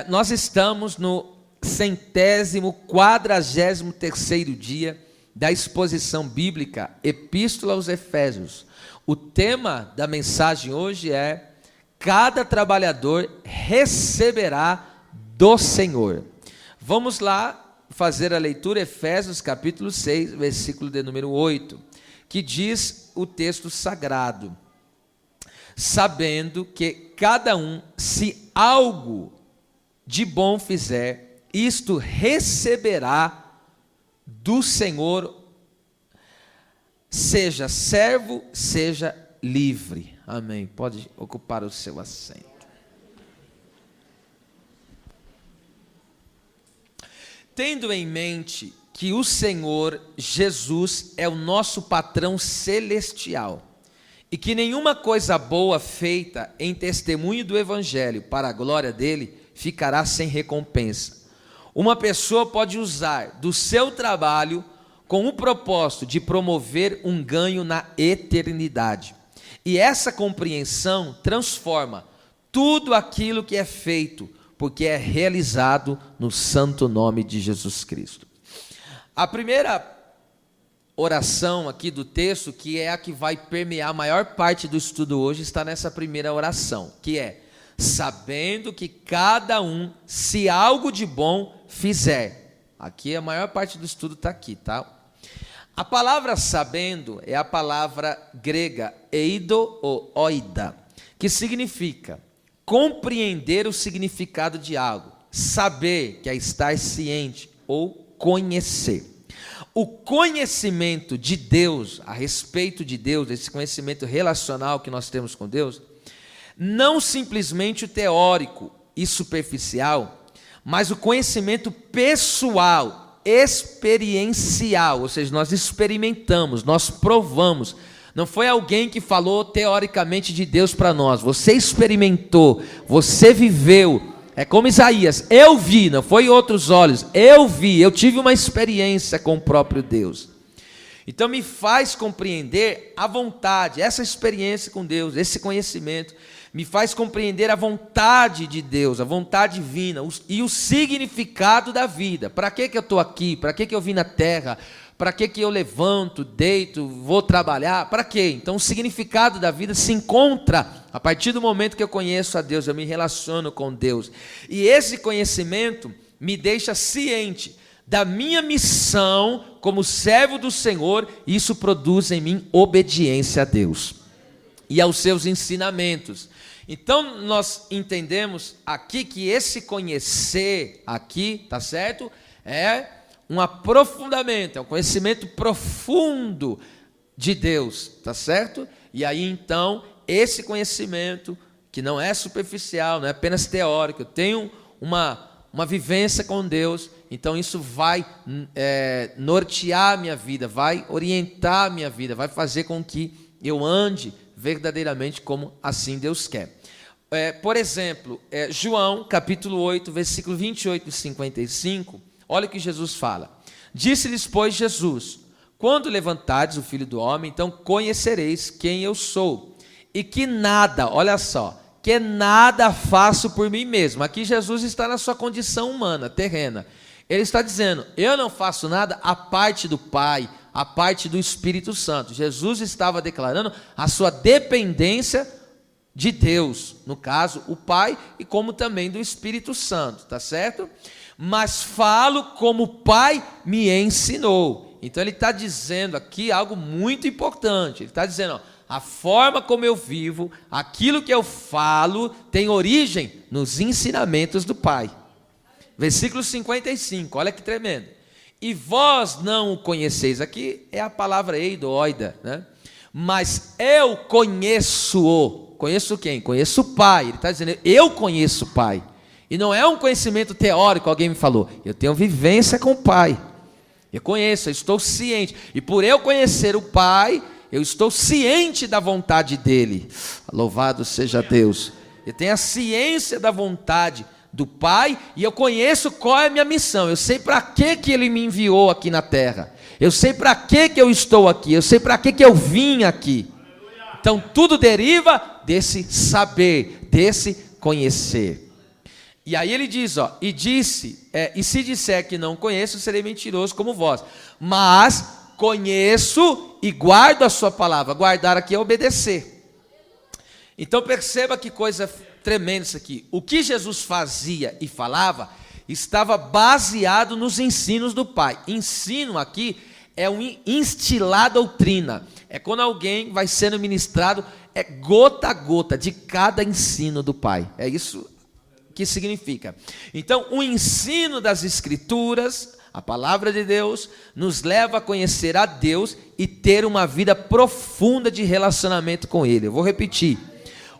Nós estamos no 143º dia da exposição bíblica Epístola aos Efésios. O tema da mensagem hoje é: cada trabalhador receberá do Senhor. Vamos lá fazer a leitura, Efésios capítulo 6, versículo de número 8, que diz o texto sagrado: sabendo que cada um, se algo de bom fizer, isto receberá do Senhor, seja servo, seja livre. Amém. Pode ocupar o seu assento. Tendo em mente que o Senhor Jesus é o nosso patrão celestial, e que nenhuma coisa boa feita em testemunho do Evangelho para a glória dele ficará sem recompensa. Uma pessoa pode usar do seu trabalho com o propósito de promover um ganho na eternidade. E essa compreensão transforma tudo aquilo que é feito, porque é realizado no santo nome de Jesus Cristo. A primeira oração aqui do texto, que é a que vai permear a maior parte do estudo hoje, está nessa primeira oração, que é: sabendo que cada um, se algo de bom fizer. Aqui a maior parte do estudo está aqui, tá? A palavra sabendo é a palavra grega eido ou oida, que significa compreender o significado de algo, saber, que é estar ciente, ou conhecer. O conhecimento de Deus, a respeito de Deus, esse conhecimento relacional que nós temos com Deus, não simplesmente o teórico e superficial, mas o conhecimento pessoal, experiencial, ou seja, nós experimentamos, nós provamos. Não foi alguém que falou teoricamente de Deus para nós, você experimentou, você viveu. É como Isaías: eu vi, não foi outros olhos, eu vi, eu tive uma experiência com o próprio Deus. Então me faz compreender a vontade, essa experiência com Deus, esse conhecimento, me faz compreender a vontade de Deus, a vontade divina e o significado da vida. Para que eu estou aqui? Para que eu vim na terra? Para que eu levanto, deito, vou trabalhar? Para quê? Então o significado da vida se encontra a partir do momento que eu conheço a Deus, eu me relaciono com Deus. E esse conhecimento me deixa ciente da minha missão como servo do Senhor, e isso produz em mim obediência a Deus e aos seus ensinamentos. Então nós entendemos aqui que esse conhecer aqui, tá certo? É um aprofundamento, é um conhecimento profundo de Deus, tá certo? E aí então, esse conhecimento, que não é superficial, não é apenas teórico, eu tenho uma vivência com Deus, então isso vai nortear a minha vida, vai orientar a minha vida, vai fazer com que eu ande verdadeiramente como assim Deus quer. Por exemplo, João capítulo 8, versículo 28 e 55, olha o que Jesus fala: disse-lhes, pois, Jesus: quando levantardes o Filho do Homem, então conhecereis quem eu sou, e que nada, olha só, que nada faço por mim mesmo. Aqui Jesus está na sua condição humana, terrena. Ele está dizendo: eu não faço nada à parte do Pai, à parte do Espírito Santo. Jesus estava declarando a sua dependência de Deus, no caso o Pai, e como também do Espírito Santo, tá certo? Mas falo como o Pai me ensinou. Então ele está dizendo aqui algo muito importante. Ele está dizendo, ó, a forma como eu vivo, aquilo que eu falo, tem origem nos ensinamentos do Pai. Versículo 55, olha que tremendo: e vós não o conheceis. Aqui é a palavra eidoida, né? Mas eu conheço-o. Conheço quem? Conheço o Pai. Ele está dizendo, eu conheço o Pai. E não é um conhecimento teórico, alguém me falou. Eu tenho vivência com o Pai. Eu conheço, eu estou ciente. E por eu conhecer o Pai, eu estou ciente da vontade dEle. Louvado seja Deus. Eu tenho a ciência da vontade do Pai e eu conheço qual é a minha missão. Eu sei para que Ele me enviou aqui na terra. Eu sei para que eu estou aqui. Eu sei para que eu vim aqui. Então tudo deriva desse saber, desse conhecer. E aí ele diz, ó, e disse, e se disser que não conheço, serei mentiroso como vós. Mas conheço e guardo a sua palavra. Guardar aqui é obedecer. Então perceba que coisa tremenda isso aqui. O que Jesus fazia e falava estava baseado nos ensinos do Pai. Ensino aqui é instilar a doutrina. É quando alguém vai sendo ministrado, gota a gota de cada ensino do Pai. É isso que significa. Então, o ensino das Escrituras, a palavra de Deus, nos leva a conhecer a Deus e ter uma vida profunda de relacionamento com Ele. Eu vou repetir.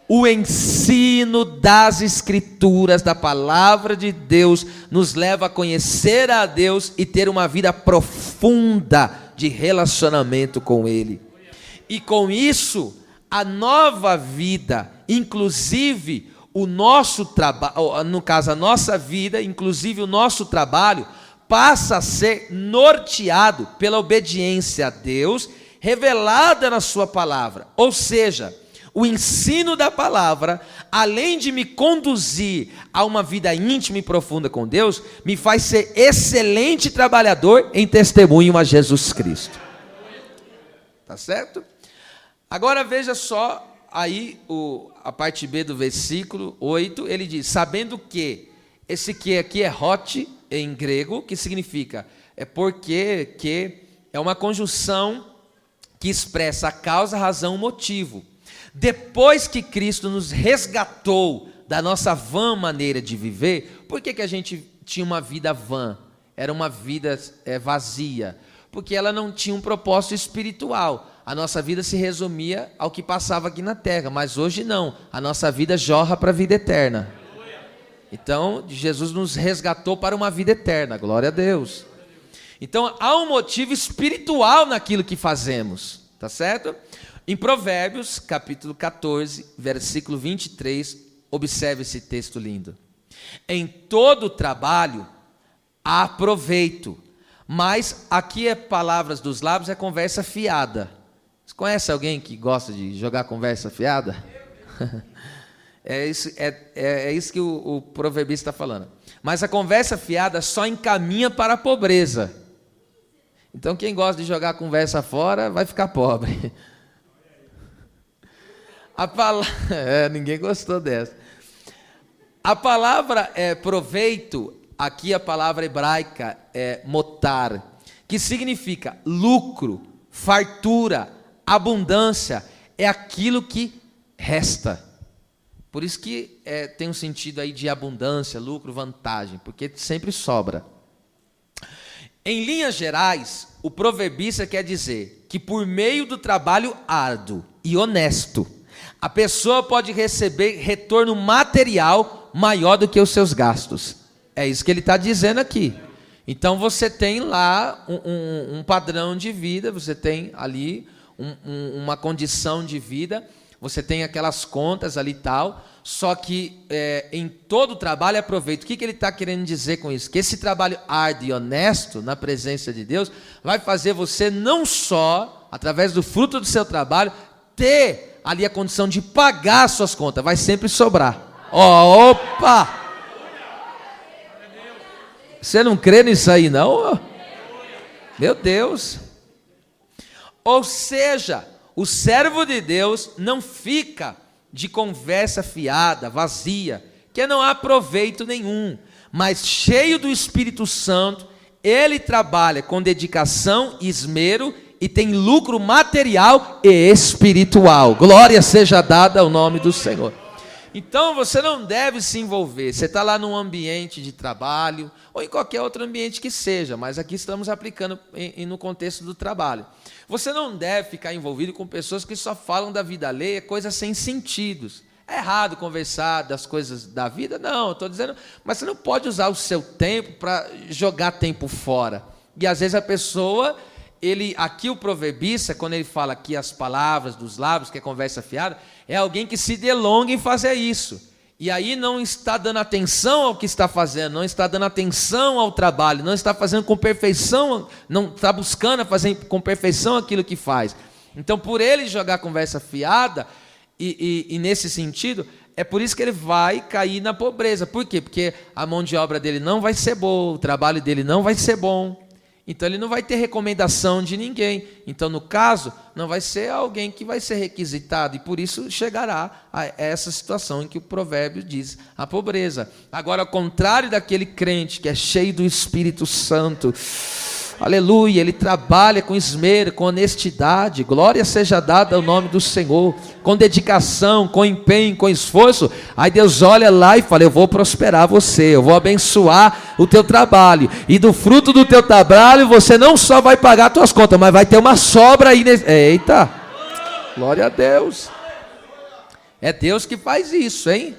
O ensino das Escrituras, da palavra de Deus, nos leva a conhecer a Deus e ter uma vida profunda de relacionamento com Ele. E com isso, a nova vida, inclusive o nosso trabalho, no caso a nossa vida, inclusive o nosso trabalho, passa a ser norteado pela obediência a Deus, revelada na sua palavra. Ou seja, o ensino da palavra, além de me conduzir a uma vida íntima e profunda com Deus, me faz ser excelente trabalhador em testemunho a Jesus Cristo. Tá certo? Agora veja só aí a parte B do versículo 8, ele diz, sabendo que, esse que aqui é hot em grego, que significa, porque, que, é uma conjunção que expressa a causa, a razão, o motivo. Depois que Cristo nos resgatou da nossa vã maneira de viver, por que a gente tinha uma vida vã? Era uma vida vazia, porque ela não tinha um propósito espiritual. A nossa vida se resumia ao que passava aqui na terra, mas hoje não. A nossa vida jorra para a vida eterna. Então, Jesus nos resgatou para uma vida eterna, glória a Deus. Então, há um motivo espiritual naquilo que fazemos, tá certo? Em Provérbios, capítulo 14, versículo 23, observe esse texto lindo. Em todo trabalho há proveito, mas aqui é palavras dos lábios, é conversa fiada. Você conhece alguém que gosta de jogar conversa fiada? É isso que o proverbista está falando. Mas a conversa fiada só encaminha para a pobreza. Então quem gosta de jogar conversa fora vai ficar pobre. Ninguém gostou dessa. A palavra proveito, aqui a palavra hebraica é motar, que significa lucro, fartura, abundância, é aquilo que resta. Por isso que tem um sentido aí de abundância, lucro, vantagem, porque sempre sobra. Em linhas gerais, o proverbista quer dizer que por meio do trabalho árduo e honesto, a pessoa pode receber retorno material maior do que os seus gastos. É isso que ele está dizendo aqui. Então você tem lá um padrão de vida, você tem ali uma condição de vida, você tem aquelas contas ali e tal, só que em todo trabalho é proveito. O que ele está querendo dizer com isso? Que esse trabalho árduo e honesto na presença de Deus vai fazer você não só, através do fruto do seu trabalho, ter ali a condição de pagar as suas contas, vai sempre sobrar. Opa! Você não crê nisso aí não? Meu Deus! Ou seja, o servo de Deus não fica de conversa fiada, vazia, que não há proveito nenhum, mas cheio do Espírito Santo, ele trabalha com dedicação e esmero e tem lucro material e espiritual. Glória seja dada ao nome do Senhor. Então você não deve se envolver. Você está lá num ambiente de trabalho ou em qualquer outro ambiente que seja, mas aqui estamos aplicando no contexto do trabalho. Você não deve ficar envolvido com pessoas que só falam da vida alheia, coisas sem sentidos. É errado conversar das coisas da vida? Não, estou dizendo, mas você não pode usar o seu tempo para jogar tempo fora. E às vezes a pessoa, aqui o proverbista, quando ele fala aqui as palavras dos lábios, que é conversa fiada, é alguém que se delonga em fazer isso. E aí não está dando atenção ao que está fazendo, não está dando atenção ao trabalho, não está fazendo com perfeição, não está buscando fazer com perfeição aquilo que faz. Então, por ele jogar conversa fiada, e nesse sentido, é por isso que ele vai cair na pobreza. Por quê? Porque a mão de obra dele não vai ser boa, o trabalho dele não vai ser bom. Então ele não vai ter recomendação de ninguém. Então, no caso, não vai ser alguém que vai ser requisitado. E por isso chegará a essa situação em que o provérbio diz a pobreza. Agora, ao contrário daquele crente que é cheio do Espírito Santo, aleluia, ele trabalha com esmero, com honestidade, glória seja dada ao nome do Senhor, com dedicação, com empenho, com esforço. Aí Deus olha lá e fala: eu vou prosperar você, eu vou abençoar o teu trabalho, e do fruto do teu trabalho você não só vai pagar as tuas contas, mas vai ter uma sobra aí. Eita, glória a Deus. É Deus que faz isso, hein?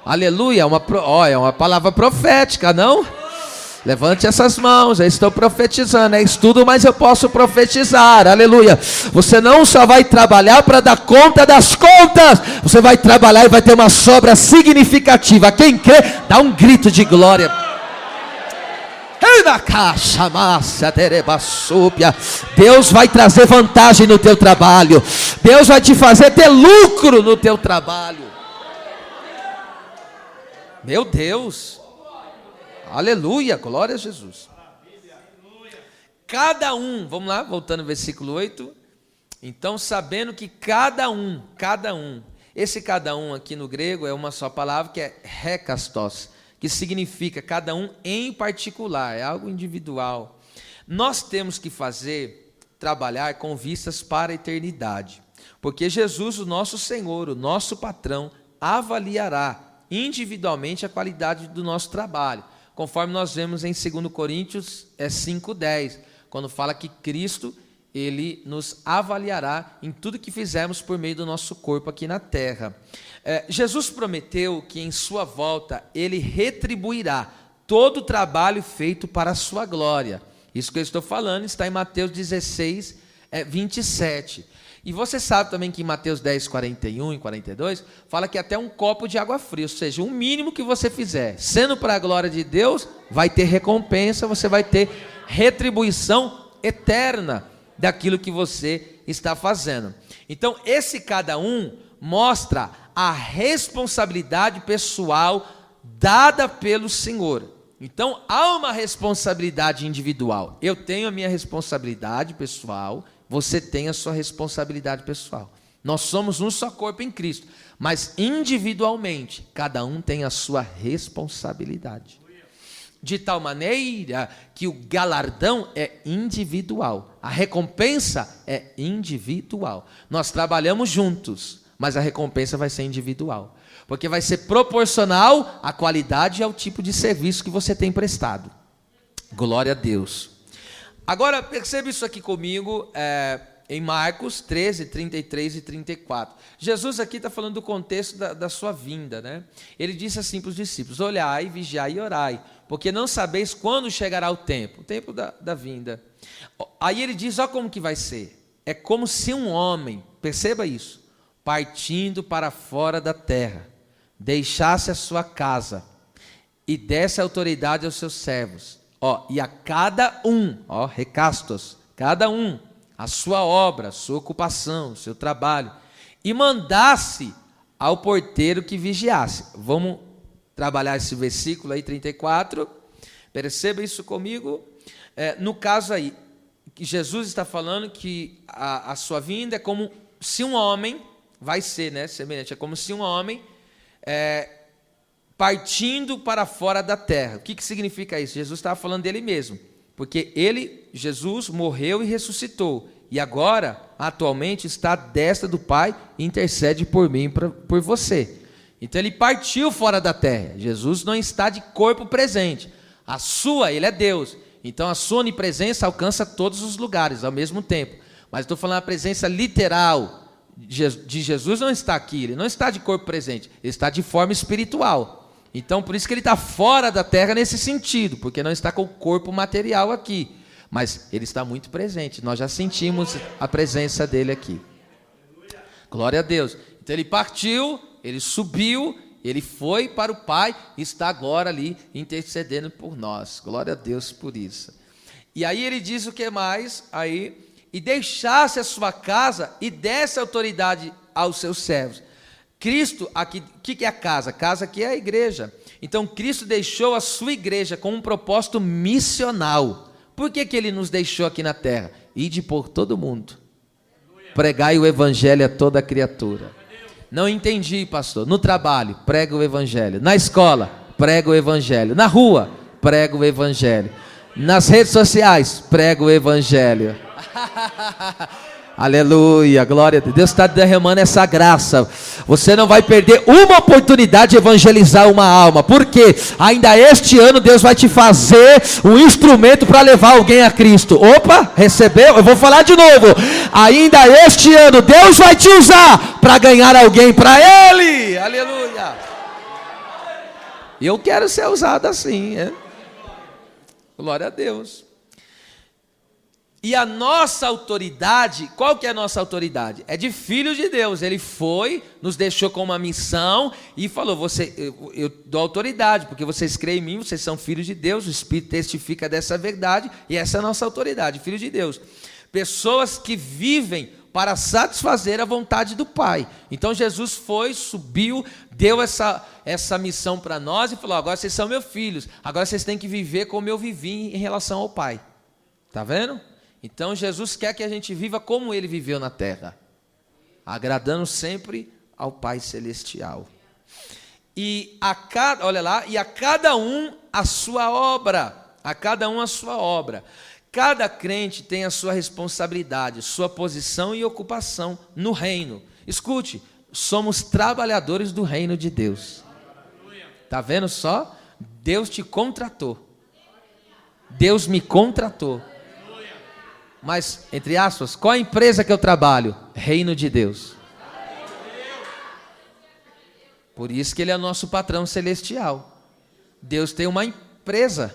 Aleluia, é uma palavra profética, não? Levante essas mãos, eu estou profetizando, é estudo, mas eu posso profetizar, aleluia. Você não só vai trabalhar para dar conta das contas, você vai trabalhar e vai ter uma sobra significativa. Quem crê, dá um grito de glória. Deus vai trazer vantagem no teu trabalho, Deus vai te fazer ter lucro no teu trabalho. Meu Deus, aleluia, glória a Jesus. Cada um, vamos lá, voltando ao versículo 8. Então, sabendo que cada um, esse cada um aqui no grego é uma só palavra, que é hekastos, que significa cada um em particular, é algo individual. Nós temos que trabalhar com vistas para a eternidade, porque Jesus, o nosso Senhor, o nosso patrão, avaliará individualmente a qualidade do nosso trabalho, conforme nós vemos em 2 Coríntios 5:10, quando fala que Cristo, ele nos avaliará em tudo que fizermos por meio do nosso corpo aqui na terra. Jesus prometeu que em sua volta ele retribuirá todo o trabalho feito para a sua glória. Isso que eu estou falando está em Mateus 16, 27. E você sabe também que em Mateus 10, 41 e 42, fala que até um copo de água fria, ou seja, o mínimo que você fizer, sendo para a glória de Deus, vai ter recompensa, você vai ter retribuição eterna daquilo que você está fazendo. Então, esse cada um mostra a responsabilidade pessoal dada pelo Senhor. Então, há uma responsabilidade individual. Eu tenho a minha responsabilidade pessoal, você tem a sua responsabilidade pessoal. Nós somos um só corpo em Cristo, mas individualmente, cada um tem a sua responsabilidade. De tal maneira que o galardão é individual, a recompensa é individual. Nós trabalhamos juntos, mas a recompensa vai ser individual, porque vai ser proporcional à qualidade e ao tipo de serviço que você tem prestado. Glória a Deus. Agora, perceba isso aqui comigo, em Marcos 13, 33 e 34. Jesus aqui está falando do contexto da sua vinda, né? Ele disse assim para os discípulos: olhai, vigiai e orai, porque não sabeis quando chegará o tempo da vinda. Aí ele diz, olha como que vai ser. É como se um homem, perceba isso, partindo para fora da terra, deixasse a sua casa e desse autoridade aos seus servos, e a cada um, recastos, cada um, a sua obra, a sua ocupação, o seu trabalho, e mandasse ao porteiro que vigiasse. Vamos trabalhar esse versículo aí, 34, perceba isso comigo. No caso aí, que Jesus está falando que a sua vinda é como se um homem, vai ser, né, semelhante, é como se um homem partindo para fora da terra. O que significa isso? Jesus estava falando dele mesmo, porque Jesus, morreu e ressuscitou, e agora, atualmente, está à destra do Pai e intercede por mim e por você. Então ele partiu fora da terra. Jesus não está de corpo presente. Ele é Deus. Então a sua onipresença alcança todos os lugares ao mesmo tempo. Mas estou falando a presença literal de Jesus não está aqui. Ele não está de corpo presente. Ele está de forma espiritual. Então por isso que ele está fora da terra nesse sentido, porque não está com o corpo material aqui. Mas ele está muito presente. Nós já sentimos a presença dele aqui. Glória a Deus. Então ele partiu, ele subiu, ele foi para o Pai e está agora ali intercedendo por nós. Glória a Deus por isso. E aí ele diz o que mais? Aí, e deixasse a sua casa e desse autoridade aos seus servos. Cristo, aqui, o que é a casa? Casa aqui é a igreja. Então, Cristo deixou a sua igreja com um propósito missional. Por que ele nos deixou aqui na terra? Ide por todo mundo. Pregai o evangelho a toda criatura. Não entendi, pastor. No trabalho, prega o evangelho. Na escola, prega o evangelho. Na rua, prega o evangelho. Nas redes sociais, prega o evangelho. Aleluia, glória a Deus. Deus está derramando essa graça. Você não vai perder uma oportunidade de evangelizar uma alma, porque ainda este ano Deus vai te fazer um instrumento para levar alguém a Cristo. Opa, recebeu? Eu vou falar de novo. Ainda este ano Deus vai te usar para ganhar alguém para Ele. Aleluia. E eu quero ser usado assim, é? Glória a Deus. E a nossa autoridade, qual que é a nossa autoridade? É de filho de Deus. Ele foi, nos deixou com uma missão e falou, eu dou autoridade, porque vocês creem em mim, vocês são filhos de Deus, o Espírito testifica dessa verdade, e essa é a nossa autoridade, filho de Deus. Pessoas que vivem para satisfazer a vontade do Pai. Então Jesus foi, subiu, deu essa missão para nós e falou, agora vocês são meus filhos, agora vocês têm que viver como eu vivi em relação ao Pai. Está vendo? Então Jesus quer que a gente viva como Ele viveu na terra, agradando sempre ao Pai Celestial. E a cada um a sua obra, a cada um a sua obra. Cada crente tem a sua responsabilidade, sua posição e ocupação no reino. Escute, somos trabalhadores do reino de Deus. Está vendo só? Deus te contratou. Deus me contratou. Mas, entre aspas, qual a empresa que eu trabalho? Reino de Deus. Por isso que Ele é nosso patrão celestial. Deus tem uma empresa.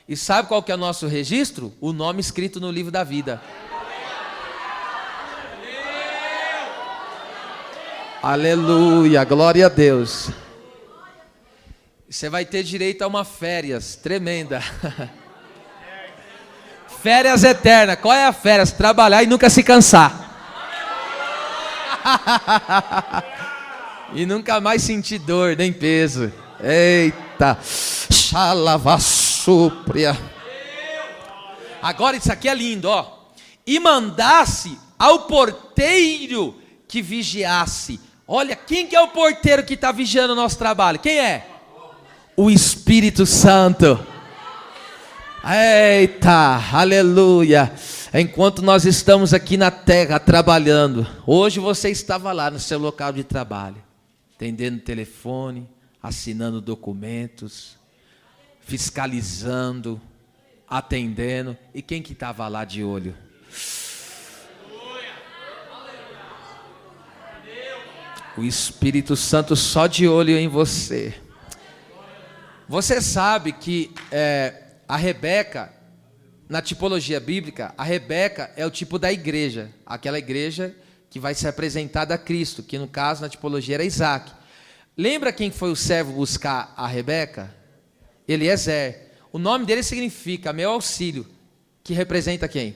E sabe qual que é o nosso registro? O nome escrito no livro da vida. Aleluia, glória a Deus. Você vai ter direito a uma férias tremenda. Férias eternas. Qual é a férias? Trabalhar e nunca se cansar. E nunca mais sentir dor, nem peso. Eita. Xalavassúpria. Agora isso aqui é lindo, ó. E mandasse ao porteiro que vigiasse. Olha, quem que é o porteiro que está vigiando o nosso trabalho? Quem é? O Espírito Santo. Eita, aleluia. Enquanto nós estamos aqui na terra trabalhando, hoje você estava lá no seu local de trabalho, atendendo o telefone, assinando documentos, fiscalizando, atendendo. E quem que estava lá de olho? O Espírito Santo só de olho em você. Você sabe que a Rebeca, na tipologia bíblica, a Rebeca é o tipo da igreja, aquela igreja que vai ser apresentada a Cristo, que no caso, na tipologia, era Isaac. Lembra quem foi o servo buscar a Rebeca? Eliezer. O nome dele significa meu auxílio, que representa quem?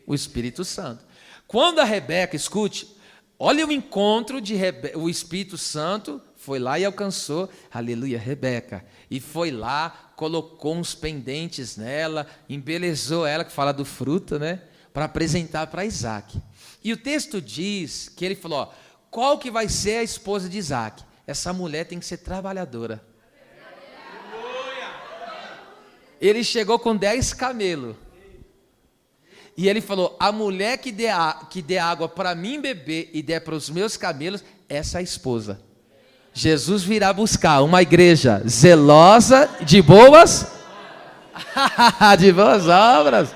O Espírito Santo. Quando a Rebeca, escute, olha o encontro de o Espírito Santo foi lá e alcançou, aleluia, Rebeca. E foi lá, colocou uns pendentes nela, embelezou ela, que fala do fruto, né? Para apresentar para Isaac. E o texto diz que ele falou, ó, qual que vai ser a esposa de Isaac? Essa mulher tem que ser trabalhadora. Ele chegou com 10 camelos. E ele falou, a mulher que dê água para mim beber e der para os meus camelos, essa é a esposa. Jesus virá buscar uma igreja zelosa de boas de boas obras.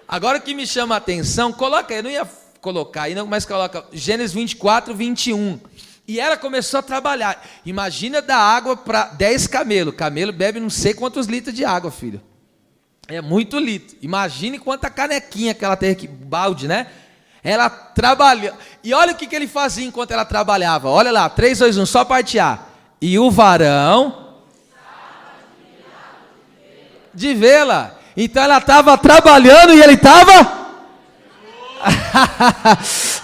Agora o que me chama a atenção, coloca aí, eu não ia colocar aí, não, mas coloca Gênesis 24, 21. E ela começou a trabalhar. Imagina dar água para 10 camelos. Camelo bebe não sei quantos litros de água, filho. É muito litro. Imagine quanta canequinha que ela tem aqui, balde, né? Ela trabalhou. E olha o que ele fazia enquanto ela trabalhava. Olha lá, 3, 2, 1, só parte A. E o varão de vê-la. Então ela estava trabalhando e ele estava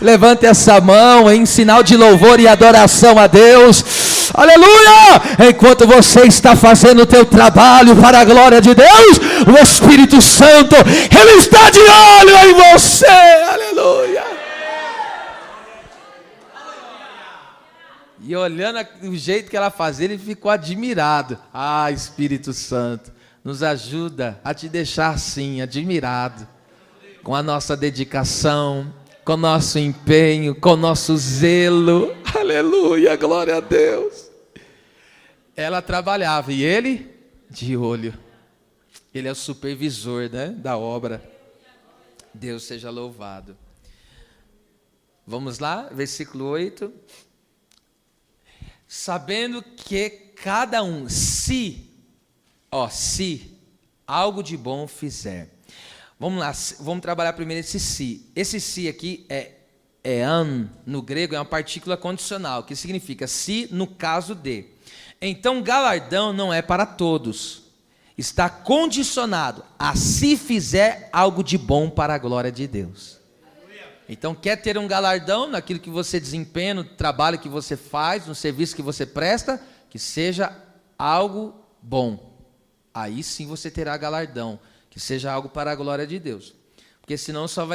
Levante essa mão em sinal de louvor e adoração a Deus. Aleluia! Enquanto você está fazendo o teu trabalho para a glória de Deus, o Espírito Santo, Ele está de olho em você. Aleluia! E olhando o jeito que ela fazia, ele ficou admirado. Ah, Espírito Santo, nos ajuda a te deixar assim, admirado, com a nossa dedicação, com o nosso empenho, com o nosso zelo. Aleluia, glória a Deus. Ela trabalhava e ele de olho. Ele é o supervisor, né, da obra. Deus seja louvado. Vamos lá, versículo 8. Sabendo que cada um, se algo de bom fizer. Vamos lá, vamos trabalhar primeiro esse se. Esse se aqui é an, no grego, é uma partícula condicional, que significa se no caso de. Então, galardão não é para todos. Está condicionado a se fizer algo de bom para a glória de Deus. Então, quer ter um galardão naquilo que você desempenha, no trabalho que você faz, no serviço que você presta, que seja algo bom. Aí sim você terá galardão, que seja algo para a glória de Deus. Porque senão só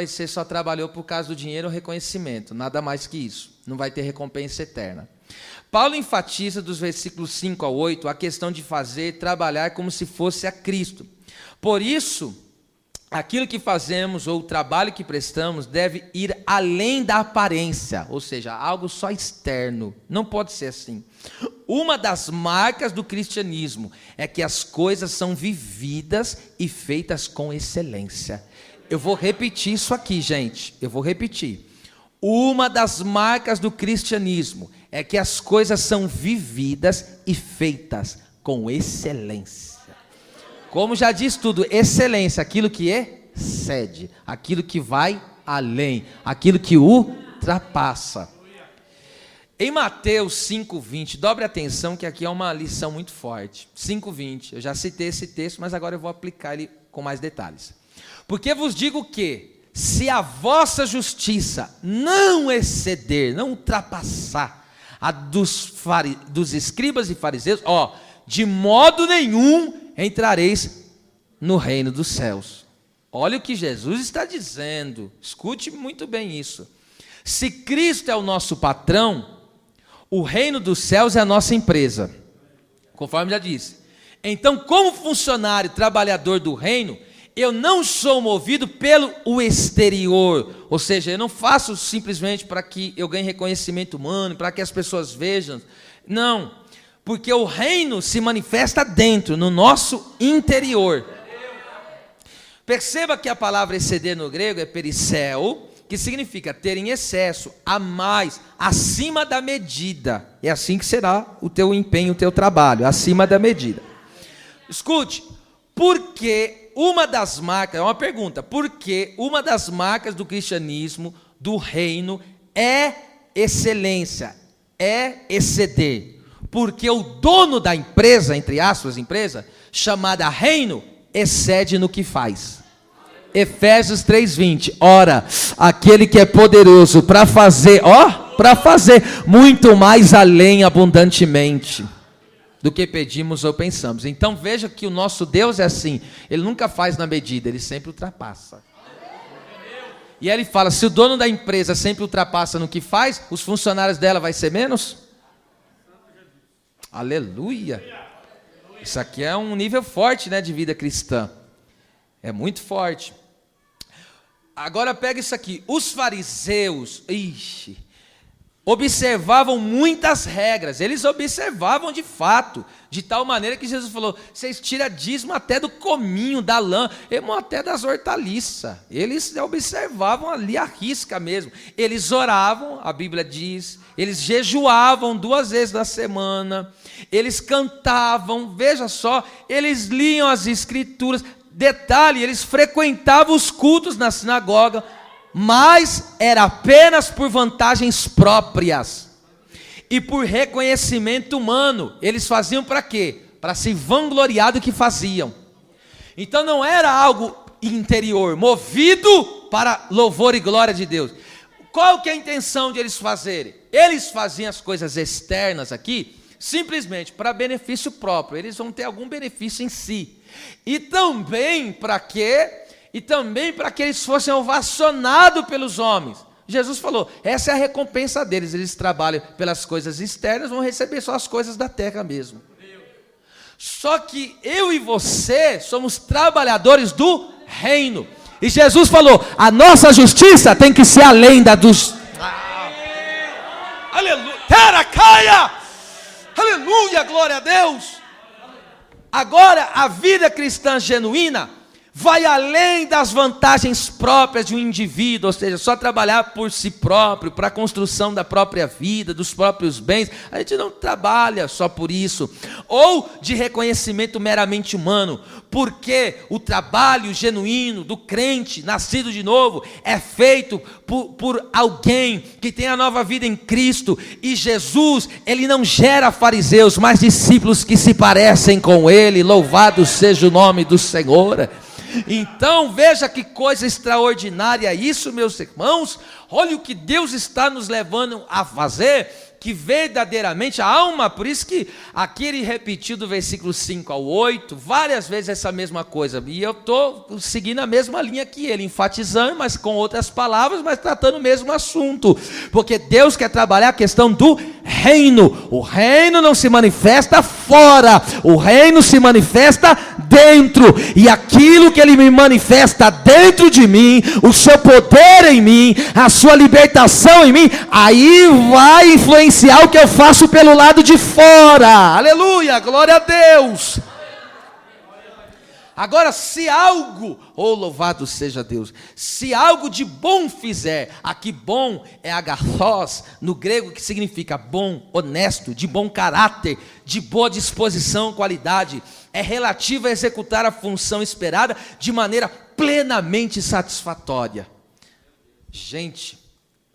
trabalhou por causa do dinheiro ou reconhecimento, nada mais que isso. Não vai ter recompensa eterna. Paulo enfatiza dos versículos 5 ao 8 a questão de trabalhar como se fosse a Cristo. Por isso, aquilo que fazemos ou o trabalho que prestamos deve ir além da aparência, ou seja, algo só externo. Não pode ser assim. Uma das marcas do cristianismo é que as coisas são vividas e feitas com excelência. Eu vou repetir isso aqui, gente. Eu vou repetir. Uma das marcas do cristianismo é que as coisas são vividas e feitas com excelência. Como já diz tudo, excelência, aquilo que excede, aquilo que vai além, aquilo que ultrapassa. Em Mateus 5:20, dobre atenção que aqui é uma lição muito forte. 5:20, eu já citei esse texto, mas agora eu vou aplicar ele com mais detalhes. Porque vos digo que, se a vossa justiça não exceder, não ultrapassar a dos escribas e fariseus, de modo nenhum entrareis no reino dos céus. Olha o que Jesus está dizendo, escute muito bem isso. Se Cristo é o nosso patrão, o reino dos céus é a nossa empresa, conforme já disse. Então, como funcionário, trabalhador do reino, eu não sou movido pelo exterior, ou seja, eu não faço simplesmente para que eu ganhe reconhecimento humano, para que as pessoas vejam, não, porque o reino se manifesta dentro, no nosso interior. Perceba que a palavra exceder no grego é perisseo, que significa ter em excesso, a mais, acima da medida. É assim que será o teu empenho, o teu trabalho, acima da medida. Escute, porque uma das marcas, é uma pergunta, porque uma das marcas do cristianismo, do reino, é excelência, é exceder. Porque o dono da empresa, entre aspas, empresa, chamada reino, excede no que faz. Efésios 3:20, ora, aquele que é poderoso para fazer, muito mais além, abundantemente, do que pedimos ou pensamos. Então veja que o nosso Deus é assim, Ele nunca faz na medida, Ele sempre ultrapassa. E aí Ele fala, se o dono da empresa sempre ultrapassa no que faz, os funcionários dela vai ser menos? Aleluia! Isso aqui é um nível forte, né, de vida cristã. É muito forte. Agora pega isso aqui. Os fariseus, observavam muitas regras. Eles observavam de fato, de tal maneira que Jesus falou, vocês tiram dízimo até do cominho, da lã, até das hortaliças. Eles observavam ali a risca mesmo. Eles oravam, a Bíblia diz, eles jejuavam 2 vezes na semana, eles cantavam, veja só, eles liam as escrituras. Detalhe, eles frequentavam os cultos na sinagoga, mas era apenas por vantagens próprias e por reconhecimento humano. Eles faziam para quê? Para se vangloriar do que faziam. Então não era algo interior, movido para louvor e glória de Deus. qual que é a intenção de eles fazerem? Eles faziam as coisas externas aqui, simplesmente para benefício próprio, eles vão ter algum benefício em si. E também para quê? E também para que eles fossem ovacionados pelos homens. Jesus falou, essa é a recompensa deles, eles trabalham pelas coisas externas, vão receber só as coisas da terra mesmo. Só que eu e você somos trabalhadores do reino. E Jesus falou, a nossa justiça tem que ser além da dos... Aleluia, terra caia! Aleluia, glória a Deus! Agora, a vida cristã genuína vai além das vantagens próprias de um indivíduo, ou seja, só trabalhar por si próprio, para a construção da própria vida, dos próprios bens. A gente não trabalha só por isso, ou de reconhecimento meramente humano, porque o trabalho genuíno do crente, nascido de novo, é feito por alguém que tem a nova vida em Cristo, e Jesus, ele não gera fariseus, mas discípulos que se parecem com ele. Louvado seja o nome do Senhor. Então veja que coisa extraordinária isso, meus irmãos. Olha o que Deus está nos levando a fazer, que verdadeiramente a alma, por isso que aqui ele repetiu do versículo 5 ao 8, várias vezes essa mesma coisa, e eu estou seguindo a mesma linha que ele, enfatizando, mas com outras palavras, mas tratando o mesmo assunto, porque Deus quer trabalhar a questão do reino. O reino não se manifesta fora, o reino se manifesta dentro, e aquilo que ele me manifesta dentro de mim, o seu poder em mim, a sua libertação em mim, aí vai influenciar o que eu faço pelo lado de fora. Aleluia, glória a Deus. Agora, se algo, louvado seja Deus, se algo de bom fizer, aqui bom é agathos, no grego, que significa bom, honesto, de bom caráter, de boa disposição, qualidade, é relativo a executar a função esperada de maneira plenamente satisfatória. Gente,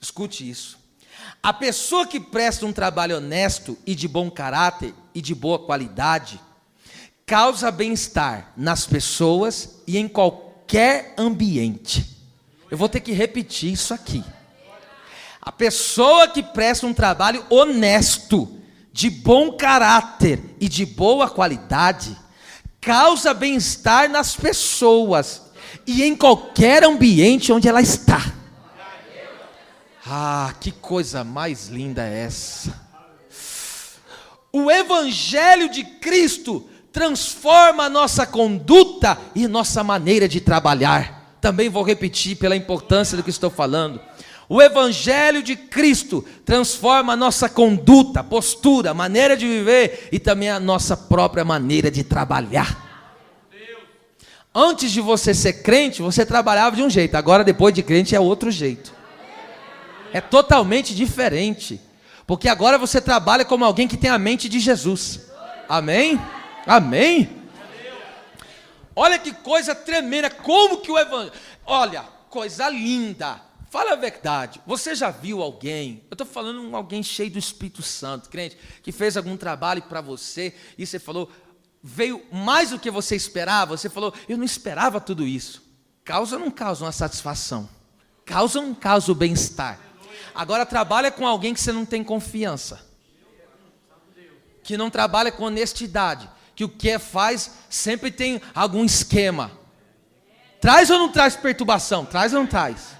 escute isso. A pessoa que presta um trabalho honesto e de bom caráter e de boa qualidade causa bem-estar nas pessoas e em qualquer ambiente. Eu vou ter que repetir isso aqui. A pessoa que presta um trabalho honesto, de bom caráter e de boa qualidade causa bem-estar nas pessoas e em qualquer ambiente onde ela está. Ah, que coisa mais linda é essa! O Evangelho de Cristo transforma a nossa conduta e nossa maneira de trabalhar. Também vou repetir pela importância do que estou falando. O Evangelho de Cristo transforma a nossa conduta, postura, maneira de viver e também a nossa própria maneira de trabalhar. Antes de você ser crente, você trabalhava de um jeito, agora depois de crente é outro jeito. É totalmente diferente, porque agora você trabalha como alguém que tem a mente de Jesus. Amém? Amém? Olha que coisa tremenda, como que o Evangelho... Olha, coisa linda. Fala a verdade, você já viu alguém, eu estou falando alguém cheio do Espírito Santo, crente, que fez algum trabalho para você, e você falou, veio mais do que você esperava, você falou, eu não esperava tudo isso. Causa ou não causa uma satisfação? Causa ou não causa o bem-estar? Agora trabalha com alguém que você não tem confiança, que não trabalha com honestidade, que o que faz sempre tem algum esquema. Traz ou não traz perturbação? Traz ou não traz?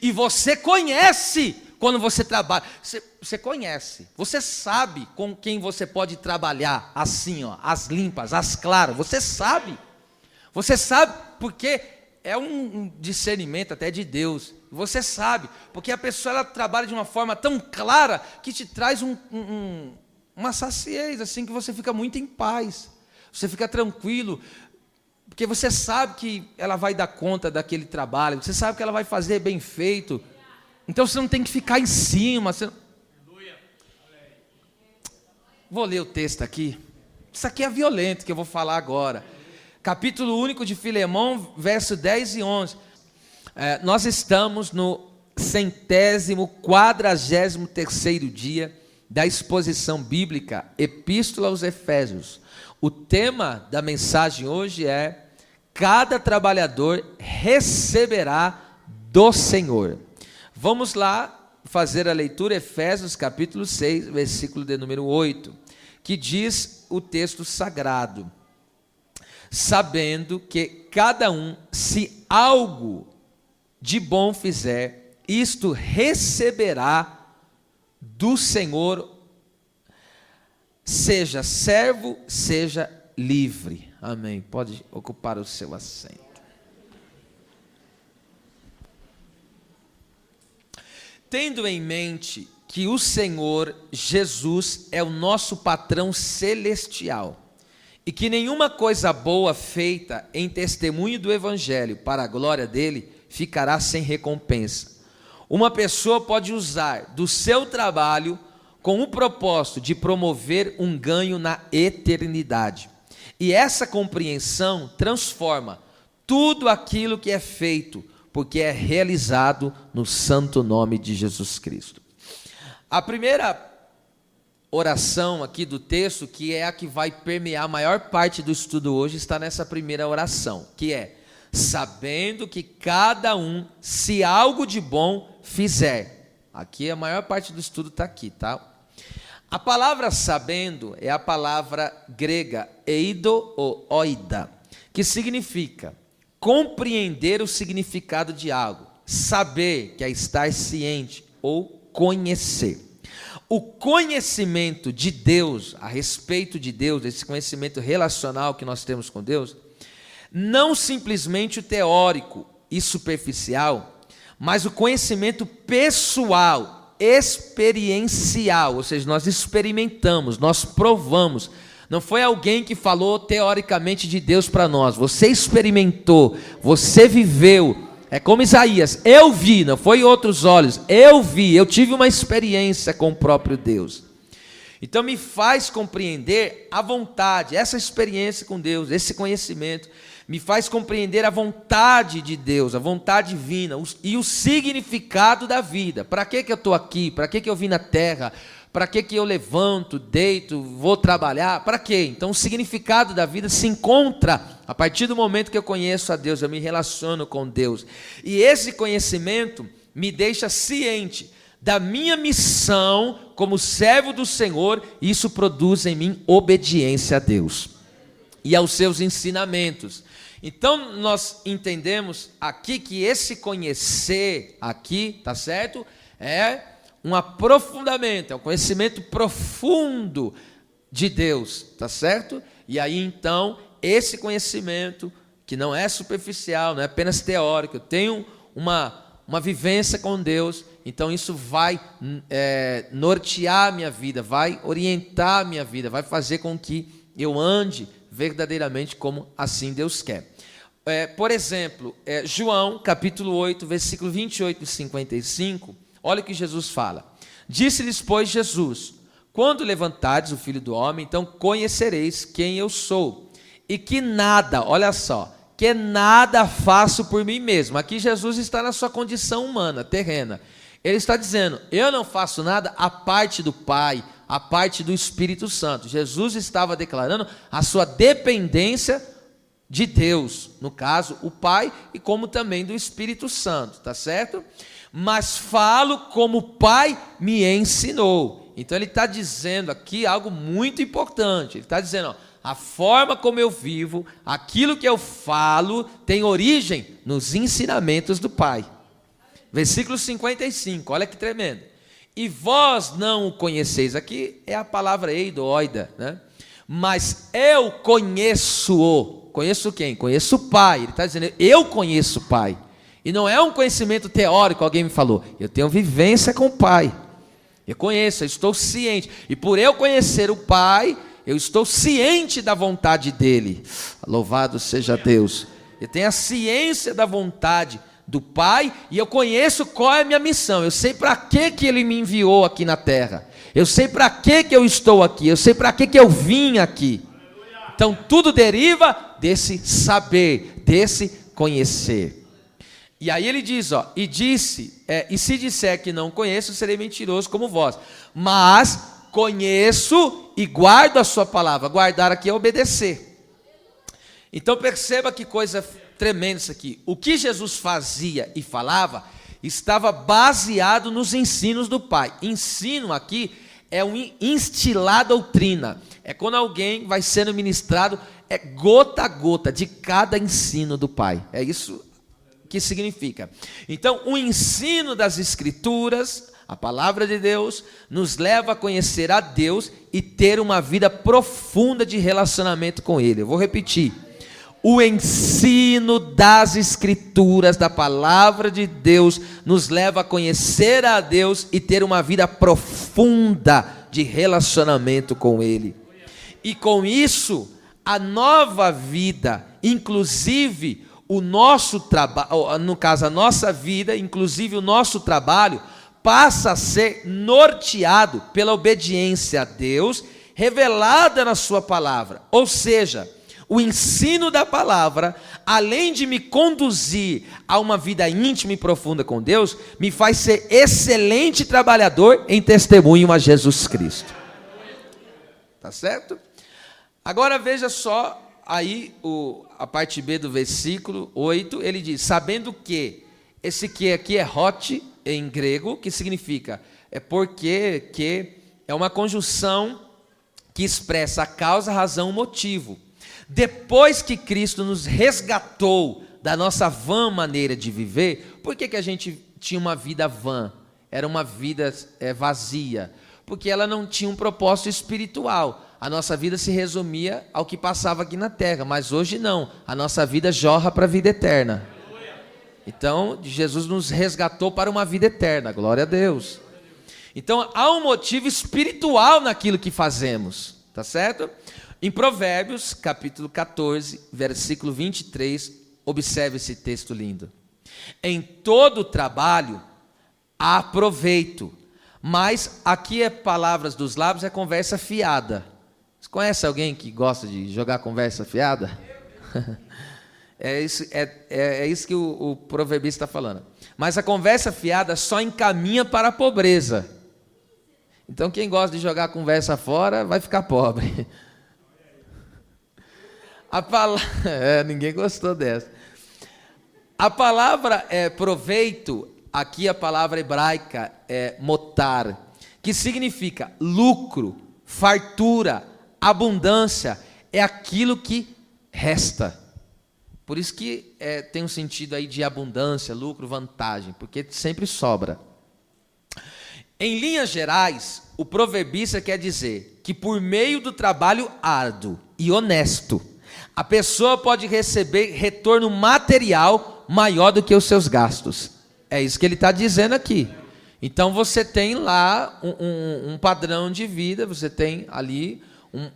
E você conhece quando você trabalha, você conhece, você sabe com quem você pode trabalhar assim, ó, as limpas, as claras, você sabe porque é um discernimento até de Deus, você sabe, porque a pessoa ela trabalha de uma forma tão clara que te traz uma saciez, assim, que você fica muito em paz, você fica tranquilo, porque você sabe que ela vai dar conta daquele trabalho, você sabe que ela vai fazer bem feito, então você não tem que ficar em cima. Vou ler o texto aqui, isso aqui é violento que eu vou falar agora, capítulo único de Filemão, verso 10 e 11, nós estamos no 143º dia da exposição bíblica, Epístola aos Efésios. O tema da mensagem hoje é: cada trabalhador receberá do Senhor. Vamos lá fazer a leitura, Efésios capítulo 6, versículo de número 8, que diz o texto sagrado: sabendo que cada um, se algo de bom fizer, isto receberá do Senhor, seja servo, seja livre. Amém. Pode ocupar o seu assento. Tendo em mente que o Senhor Jesus é o nosso patrão celestial, e que nenhuma coisa boa feita em testemunho do Evangelho para a glória dele ficará sem recompensa. Uma pessoa pode usar do seu trabalho com o propósito de promover um ganho na eternidade. E essa compreensão transforma tudo aquilo que é feito, porque é realizado no santo nome de Jesus Cristo. A primeira oração aqui do texto, que é a que vai permear a maior parte do estudo hoje, está nessa primeira oração, que é: sabendo que cada um, se algo de bom fizer. Aqui a maior parte do estudo está aqui, tá? A palavra sabendo é a palavra grega eido ou oida, que significa compreender o significado de algo, saber, que é estar ciente, ou conhecer. O conhecimento de Deus, a respeito de Deus, esse conhecimento relacional que nós temos com Deus, não simplesmente o teórico e superficial, mas o conhecimento pessoal, experiencial, ou seja, nós experimentamos, nós provamos. Não foi alguém que falou teoricamente de Deus para nós, você experimentou, você viveu. É como Isaías: eu vi, não foi outros olhos, eu vi, eu tive uma experiência com o próprio Deus. Então me faz compreender a vontade, essa experiência com Deus, esse conhecimento, me faz compreender a vontade de Deus, a vontade divina e o significado da vida. Para que eu estou aqui? Para que eu vim na terra? Para que eu levanto, deito, vou trabalhar? Para quê? Então o significado da vida se encontra a partir do momento que eu conheço a Deus, eu me relaciono com Deus. E esse conhecimento me deixa ciente da minha missão como servo do Senhor, e isso produz em mim obediência a Deus e aos seus ensinamentos. Então nós entendemos aqui que esse conhecer aqui, tá certo? É um aprofundamento, é um conhecimento profundo de Deus, tá certo? E aí então, esse conhecimento, que não é superficial, não é apenas teórico, eu tenho uma vivência com Deus, então isso vai nortear a minha vida, vai orientar a minha vida, vai fazer com que eu ande verdadeiramente como assim Deus quer. Por exemplo, João capítulo 8, versículo 28 e 55, olha o que Jesus fala: disse-lhes, pois, Jesus: quando levantares o Filho do Homem, então conhecereis quem eu sou, e que nada, olha só, que nada faço por mim mesmo. Aqui Jesus está na sua condição humana, terrena. Ele está dizendo: eu não faço nada à parte do Pai, à parte do Espírito Santo. Jesus estava declarando a sua dependência de Deus, no caso, o Pai, e como também do Espírito Santo, tá certo? Mas falo como o Pai me ensinou. Então ele está dizendo aqui algo muito importante. Ele está dizendo, a forma como eu vivo, aquilo que eu falo, tem origem nos ensinamentos do Pai. Versículo 55, olha que tremendo: e vós não o conheceis. Aqui é a palavra eidoida, né? Mas eu conheço-o. Conheço quem? Conheço o Pai. Ele está dizendo, eu conheço o Pai. E não é um conhecimento teórico, alguém me falou. Eu tenho vivência com o Pai. Eu conheço, eu estou ciente. E por eu conhecer o Pai, eu estou ciente da vontade dEle. Louvado seja Deus. Eu tenho a ciência da vontade do Pai e eu conheço qual é a minha missão. Eu sei para que Ele me enviou aqui na terra. Eu sei para que eu estou aqui. Eu sei para que eu vim aqui. Então tudo deriva desse saber, desse conhecer. E aí ele diz, e disse, e se disser que não conheço, serei mentiroso como vós. Mas conheço e guardo a sua palavra. Guardar aqui é obedecer. Então perceba que coisa tremenda isso aqui. O que Jesus fazia e falava estava baseado nos ensinos do Pai. Ensino aqui é instilar a doutrina. É quando alguém vai sendo ministrado, é gota a gota de cada ensino do Pai. É isso que significa. Então, o ensino das Escrituras, a palavra de Deus, nos leva a conhecer a Deus e ter uma vida profunda de relacionamento com Ele. Eu vou repetir. O ensino das Escrituras, da palavra de Deus, nos leva a conhecer a Deus e ter uma vida profunda de relacionamento com Ele. E com isso, a nova vida, inclusive o nosso trabalho, no caso a nossa vida, inclusive o nosso trabalho, passa a ser norteado pela obediência a Deus, revelada na sua palavra. Ou seja, o ensino da palavra, além de me conduzir a uma vida íntima e profunda com Deus, me faz ser excelente trabalhador em testemunho a Jesus Cristo. Tá certo? Agora veja só aí a parte B do versículo 8, ele diz, sabendo que, esse que aqui é hot em grego, que significa, é porque, que é uma conjunção que expressa a causa, a razão, o motivo. Depois que Cristo nos resgatou da nossa vã maneira de viver, por que a gente tinha uma vida vã? Era uma vida vazia, porque ela não tinha um propósito espiritual. A nossa vida se resumia ao que passava aqui na terra, mas hoje não. A nossa vida jorra para a vida eterna. Então, Jesus nos resgatou para uma vida eterna, glória a Deus. Então, há um motivo espiritual naquilo que fazemos, tá certo? Em Provérbios, capítulo 14, versículo 23, observe esse texto lindo. Em todo trabalho há proveito, mas aqui é palavras dos lábios, é conversa fiada. Você conhece alguém que gosta de jogar conversa fiada? É isso que o proverbista está falando. Mas a conversa fiada só encaminha para a pobreza. Então quem gosta de jogar conversa fora vai ficar pobre. Ninguém gostou dessa. A palavra proveito, aqui a palavra hebraica é motar, que significa lucro, fartura, abundância, é aquilo que resta. Por isso que tem um sentido aí de abundância, lucro, vantagem, porque sempre sobra. Em linhas gerais, o proverbista quer dizer que por meio do trabalho árduo e honesto, a pessoa pode receber retorno material maior do que os seus gastos. É isso que ele está dizendo aqui. Então você tem lá um padrão de vida, você tem ali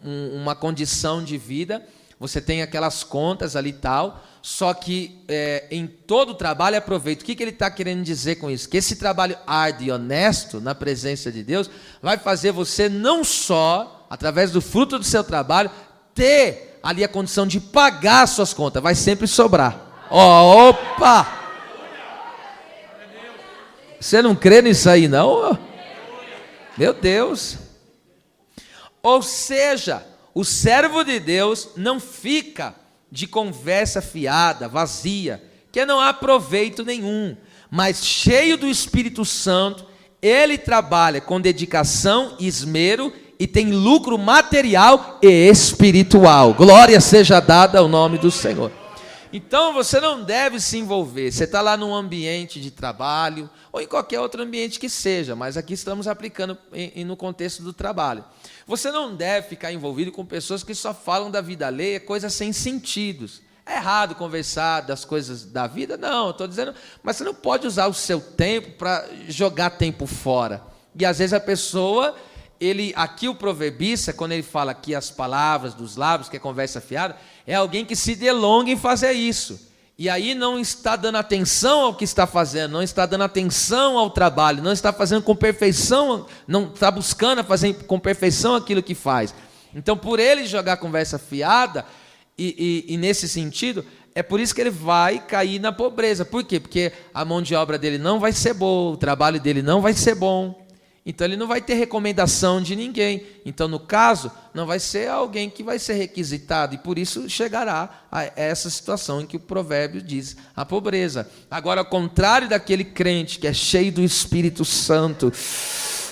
uma condição de vida, você tem aquelas contas ali e tal, só que em todo trabalho é proveito. O que ele está querendo dizer com isso? Que esse trabalho árduo e honesto na presença de Deus vai fazer você não só, através do fruto do seu trabalho, ter ali a condição de pagar as suas contas, vai sempre sobrar. Opa! Você não crê nisso aí não? Meu Deus! Ou seja, o servo de Deus não fica de conversa fiada, vazia, que não há proveito nenhum, mas cheio do Espírito Santo, ele trabalha com dedicação e esmero e tem lucro material e espiritual. Glória seja dada ao nome do Senhor. Então você não deve se envolver. Você está lá num ambiente de trabalho ou em qualquer outro ambiente que seja, mas aqui estamos aplicando no contexto do trabalho. Você não deve ficar envolvido com pessoas que só falam da vida alheia, coisas sem sentidos. É errado conversar das coisas da vida? Não, estou dizendo, mas você não pode usar o seu tempo para jogar tempo fora. E às vezes a pessoa, aqui o proverbista, quando ele fala aqui as palavras dos lábios, que é conversa fiada, é alguém que se delonga em fazer isso. E aí não está dando atenção ao que está fazendo, não está dando atenção ao trabalho, não está fazendo com perfeição, não está buscando fazer com perfeição aquilo que faz. Então, por ele jogar conversa fiada, e nesse sentido, é por isso que ele vai cair na pobreza. Por quê? Porque a mão de obra dele não vai ser boa, o trabalho dele não vai ser bom. Então ele não vai ter recomendação de ninguém. Então, no caso, não vai ser alguém que vai ser requisitado. E por isso chegará a essa situação em que o provérbio diz a pobreza. Agora, ao contrário daquele crente que é cheio do Espírito Santo,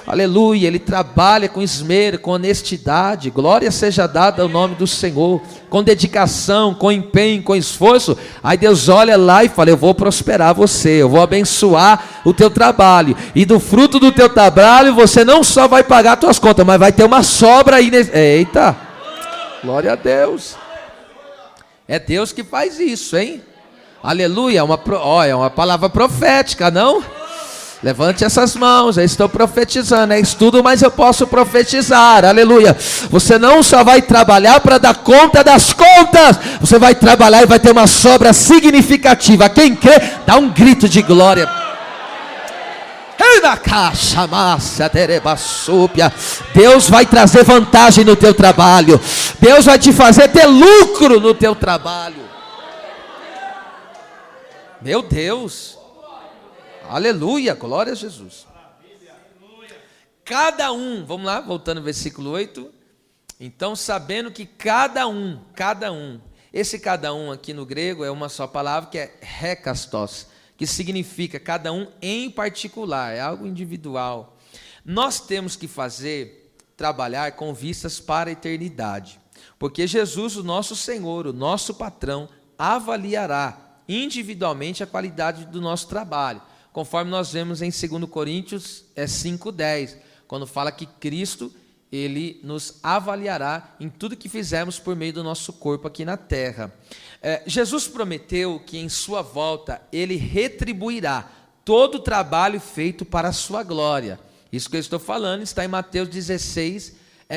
aleluia, ele trabalha com esmero, com honestidade, glória seja dada ao nome do Senhor, com dedicação, com empenho, com esforço. Aí Deus olha lá e fala: eu vou prosperar você, eu vou abençoar o teu trabalho, e do fruto do teu trabalho você não só vai pagar as tuas contas, mas vai ter uma sobra aí. Eita, glória a Deus. É Deus que faz isso, hein? Aleluia, é uma palavra profética, não? Levante essas mãos, eu estou profetizando, é estudo, mas eu posso profetizar, aleluia. Você não só vai trabalhar para dar conta das contas, você vai trabalhar e vai ter uma sobra significativa. Quem crê, dá um grito de glória. Deus vai trazer vantagem no teu trabalho, Deus vai te fazer ter lucro no teu trabalho. Meu Deus. Aleluia, glória a Jesus. Cada um, vamos lá, voltando ao versículo 8. Então, sabendo que cada um, esse cada um aqui no grego é uma só palavra, que é hekastos, que significa cada um em particular, é algo individual. Nós temos que trabalhar com vistas para a eternidade, porque Jesus, o nosso Senhor, o nosso patrão, avaliará individualmente a qualidade do nosso trabalho, conforme nós vemos em 2 Coríntios 5,10, quando fala que Cristo, ele nos avaliará em tudo que fizermos por meio do nosso corpo aqui na terra. Jesus prometeu que em sua volta ele retribuirá todo o trabalho feito para a sua glória. Isso que eu estou falando está em Mateus 16,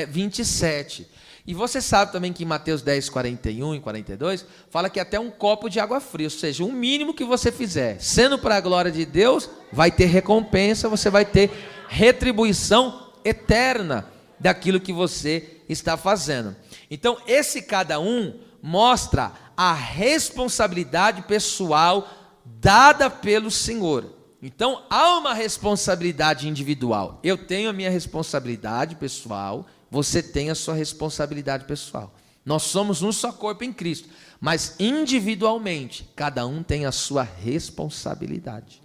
27. E você sabe também que em Mateus 10, 41 e 42, fala que até um copo de água fria, ou seja, o mínimo que você fizer, sendo para a glória de Deus, vai ter recompensa, você vai ter retribuição eterna daquilo que você está fazendo. Então, esse cada um mostra a responsabilidade pessoal dada pelo Senhor. Então, há uma responsabilidade individual. Eu tenho a minha responsabilidade pessoal, você tem a sua responsabilidade pessoal. Nós somos um só corpo em Cristo, mas individualmente, cada um tem a sua responsabilidade.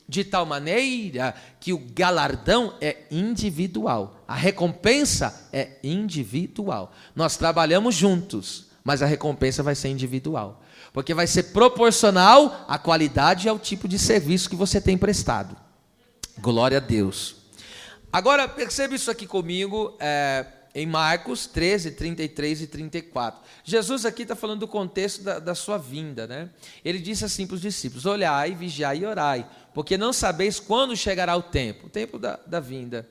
De tal maneira que o galardão é individual, a recompensa é individual. Nós trabalhamos juntos, mas a recompensa vai ser individual, porque vai ser proporcional à qualidade e ao tipo de serviço que você tem prestado. Glória a Deus. Agora, perceba isso aqui comigo, em Marcos 13, 33 e 34. Jesus aqui está falando do contexto da sua vinda, né? Ele disse assim para os discípulos: olhai, vigiai e orai, porque não sabeis quando chegará o tempo da vinda.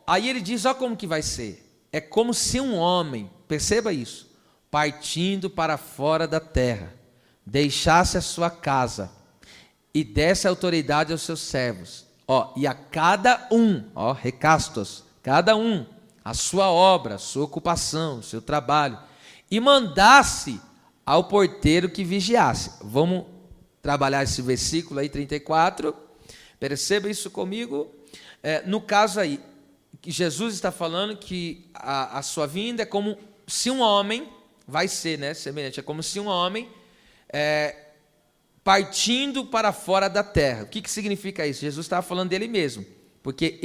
Aí ele diz, olha como que vai ser. É como se um homem, perceba isso, partindo para fora da terra, deixasse a sua casa e desse autoridade aos seus servos. E a cada um, recastos, cada um, a sua obra, a sua ocupação, o seu trabalho, e mandasse ao porteiro que vigiasse. Vamos trabalhar esse versículo aí, 34, perceba isso comigo. No caso aí, que Jesus está falando que a sua vinda é como se um homem, vai ser, né, semelhante, é como se um homem partindo para fora da terra. O que significa isso? Jesus estava falando dele mesmo, porque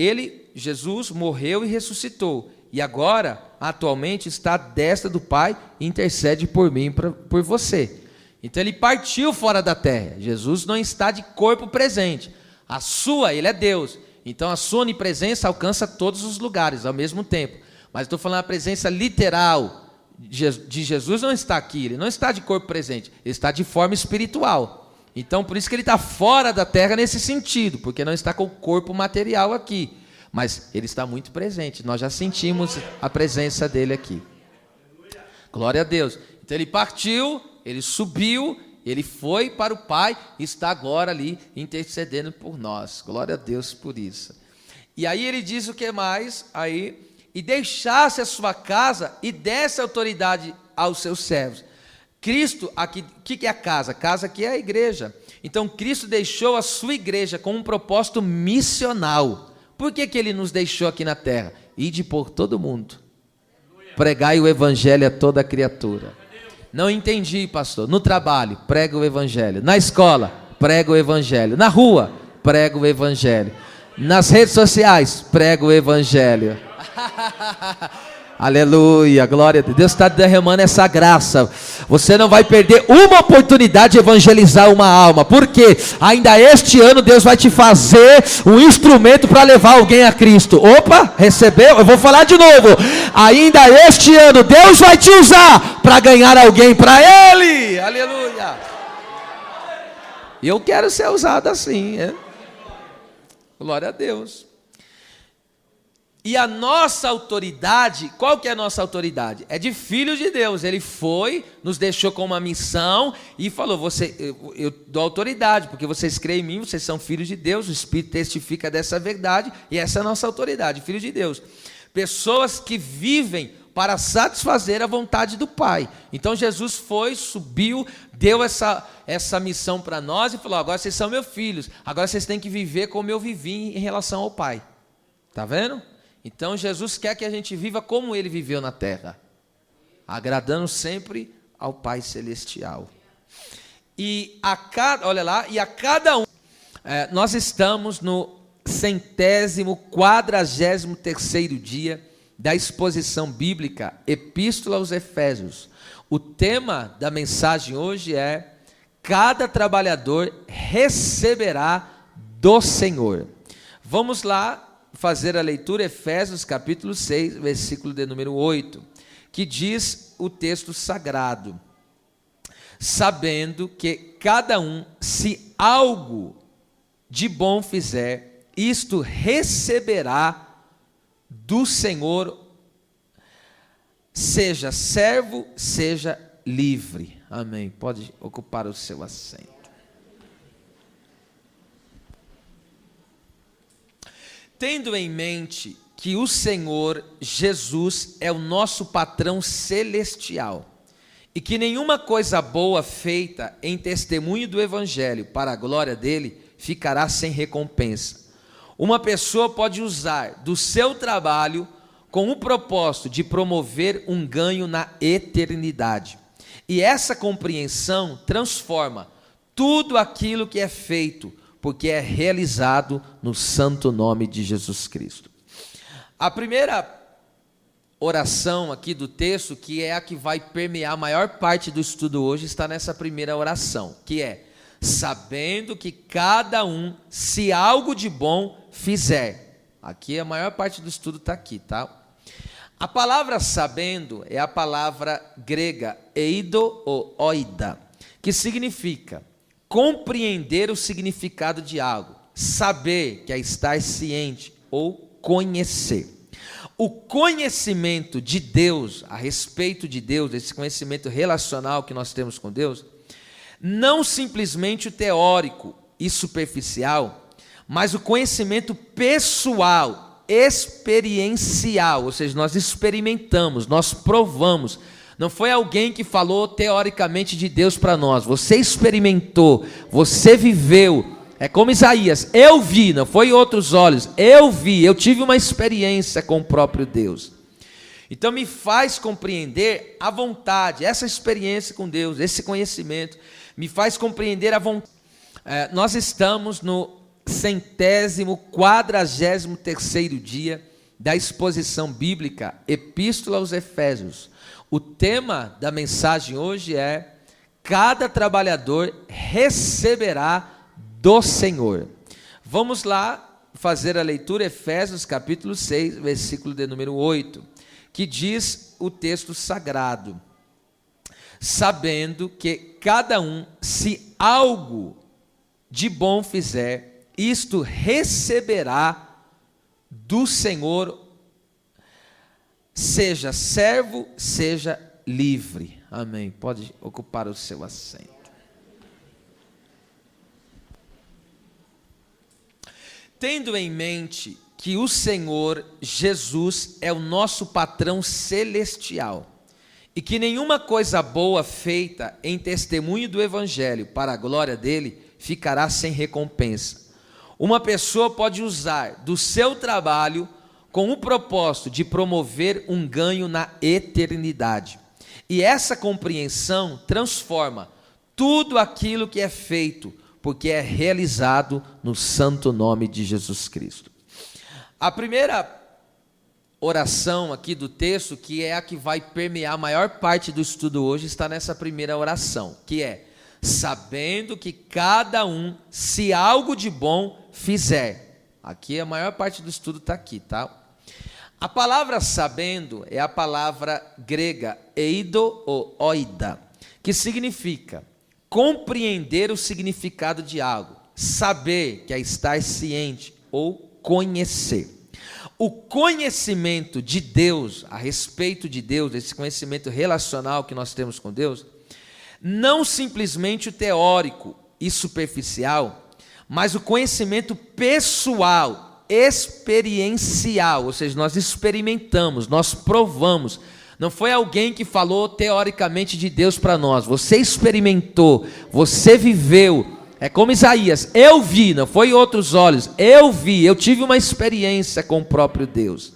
Jesus, morreu e ressuscitou, e agora, atualmente, está à destra do Pai e intercede por mim e por você. Então ele partiu fora da terra. Jesus não está de corpo presente. Ele é Deus, então a sua onipresença alcança todos os lugares ao mesmo tempo. Mas estou falando a presença literal de Jesus não está aqui, ele não está de corpo presente, ele está de forma espiritual. Então, por isso que ele está fora da terra nesse sentido, porque não está com o corpo material aqui, mas ele está muito presente. Nós já sentimos a presença dele aqui. Glória a Deus. Então ele partiu, ele subiu, ele foi para o Pai e está agora ali intercedendo por nós. Glória a Deus por isso. E aí ele diz o que mais? Aí, e deixasse a sua casa e desse autoridade aos seus servos. Cristo, aqui, o que é a casa? A casa aqui é a igreja. Então Cristo deixou a sua igreja com um propósito missional. Por que ele nos deixou aqui na terra? Ide por todo mundo, pregai o evangelho a toda criatura. Não entendi, pastor. No trabalho, prega o evangelho. Na escola, prega o evangelho. Na rua, prega o evangelho. Nas redes sociais, prega o evangelho. Aleluia, glória a Deus. Deus está derramando essa graça. Você não vai perder uma oportunidade de evangelizar uma alma, porque ainda este ano Deus vai te fazer um instrumento para levar alguém a Cristo. Opa, recebeu? Eu vou falar de novo. Ainda este ano Deus vai te usar para ganhar alguém para Ele. Aleluia. E eu quero ser usado assim, é? Glória a Deus. E a nossa autoridade, qual que é a nossa autoridade? É de filho de Deus. Ele foi, nos deixou com uma missão e falou, eu dou autoridade, porque vocês creem em mim, vocês são filhos de Deus, o Espírito testifica dessa verdade, e essa é a nossa autoridade, filho de Deus. Pessoas que vivem para satisfazer a vontade do Pai. Então Jesus foi, subiu, deu essa missão para nós e falou, agora vocês são meus filhos, agora vocês têm que viver como eu vivi em relação ao Pai. Está vendo? Então Jesus quer que a gente viva como Ele viveu na terra, agradando sempre ao Pai Celestial. E a cada um, nós estamos no 143º dia da exposição bíblica Epístola aos Efésios. O tema da mensagem hoje é: cada trabalhador receberá do Senhor. Vamos lá fazer a leitura, Efésios capítulo 6, versículo de número 8, que diz o texto sagrado: sabendo que cada um, se algo de bom fizer, isto receberá do Senhor, seja servo, seja livre. Amém. Pode ocupar o seu assento. Tendo em mente que o Senhor Jesus é o nosso patrão celestial, e que nenhuma coisa boa feita em testemunho do Evangelho para a glória dele ficará sem recompensa. Uma pessoa pode usar do seu trabalho com o propósito de promover um ganho na eternidade. E essa compreensão transforma tudo aquilo que é feito, porque é realizado no santo nome de Jesus Cristo. A primeira oração aqui do texto, que é a que vai permear a maior parte do estudo hoje, está nessa primeira oração, que é: sabendo que cada um, se algo de bom fizer. Aqui a maior parte do estudo está aqui, tá? A palavra sabendo é a palavra grega eido ou oida, que significa compreender o significado de algo, saber, que é estar ciente, ou conhecer. O conhecimento de Deus, a respeito de Deus, esse conhecimento relacional que nós temos com Deus, não simplesmente o teórico e superficial, mas o conhecimento pessoal, experiencial, ou seja, nós experimentamos, nós provamos. Não foi alguém que falou teoricamente de Deus para nós, você experimentou, você viveu. É como Isaías: eu vi, não foi outros olhos, eu vi, eu tive uma experiência com o próprio Deus. Então me faz compreender a vontade, essa experiência com Deus, esse conhecimento, me faz compreender a vontade. Nós estamos no 143º dia da exposição bíblica Epístola aos Efésios. O tema da mensagem hoje é: cada trabalhador receberá do Senhor. Vamos lá fazer a leitura, Efésios capítulo 6, versículo de número 8, que diz o texto sagrado: sabendo que cada um, se algo de bom fizer, isto receberá do Senhor, seja servo, seja livre. Amém. Pode ocupar o seu assento. Tendo em mente que o Senhor Jesus é o nosso patrão celestial, e que nenhuma coisa boa feita em testemunho do Evangelho para a glória dele ficará sem recompensa. uma pessoa pode usar do seu trabalho com o propósito de promover um ganho na eternidade. E essa compreensão transforma tudo aquilo que é feito, porque é realizado no santo nome de Jesus Cristo. A primeira oração aqui do texto, que é a que vai permear a maior parte do estudo hoje, está nessa primeira oração, que é: sabendo que cada um, se algo de bom fizer. Aqui a maior parte do estudo está aqui, tá? A palavra sabendo é a palavra grega eido ou oida, que significa compreender o significado de algo, saber, que é estar ciente, ou conhecer. O conhecimento de Deus, a respeito de Deus, esse conhecimento relacional que nós temos com Deus, não simplesmente o teórico e superficial, mas o conhecimento pessoal, experiencial, ou seja, nós experimentamos, nós provamos. Não foi alguém que falou teoricamente de Deus para nós, você experimentou, você viveu. É como Isaías: eu vi, não foi outros olhos, eu vi, eu tive uma experiência com o próprio Deus.